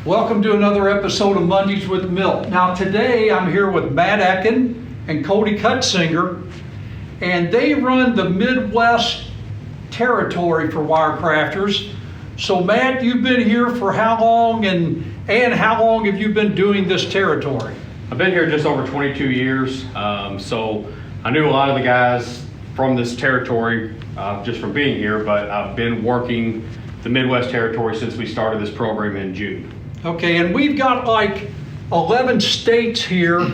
Welcome to another episode of Mondays with Milt. Now today I'm here with Matt Ecken and Cody Cutsinger, and they run the Midwest territory for WireCrafters. So Matt, you've been here for how long, and how long have you been doing this territory? I've been here just over 22 years, so I knew a lot of the guys from this territory just from being here, but I've been working the Midwest territory since we started this program in June. Okay, and we've got like 11 states here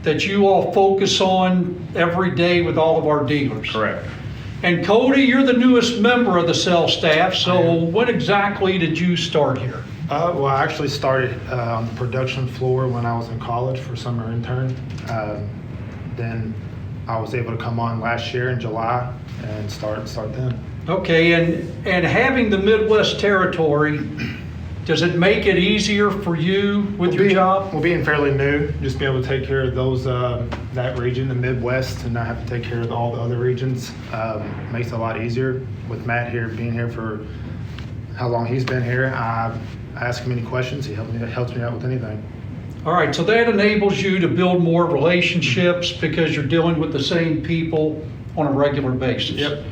that you all focus on every day with all of our dealers. Correct. And Cody, you're the newest member of the sales staff, so when exactly did you start here? Well, I actually started on the production floor when I was in college for summer intern. Then I was able to come on last year in July and start then. Okay, and having the Midwest territory, does it make it easier for you with your job? Well, being fairly new, just be able to take care of those that region, the Midwest, and not have to take care of all the other regions makes it a lot easier. With Matt here, being here for how long he's been here, I ask him any questions. He helps me out with anything. All right, so that enables you to build more relationships because you're dealing with the same people on a regular basis. Yep.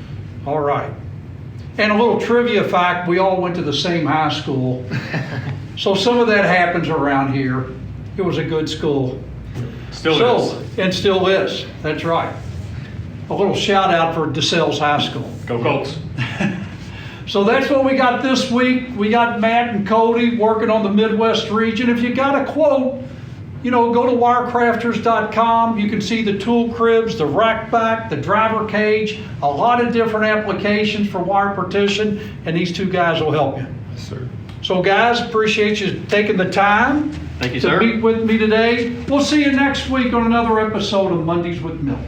All right. And a little trivia fact, we all went to the same high school. So some of that happens around here. It was a good school. Still is. And still is, that's right. A little shout out for DeSales High School. Go Colts. So that's what we got this week. We got Matt and Cody working on the Midwest region. If you got a quote, go to WireCrafters.com. You can see the tool cribs, the rack back, the driver cage, a lot of different applications for wire partition, and these two guys will help you. Yes, sir. So guys, appreciate you taking the time Thank you, to sir. meet with me today. We'll see you next week on another episode of Mondays with Milt.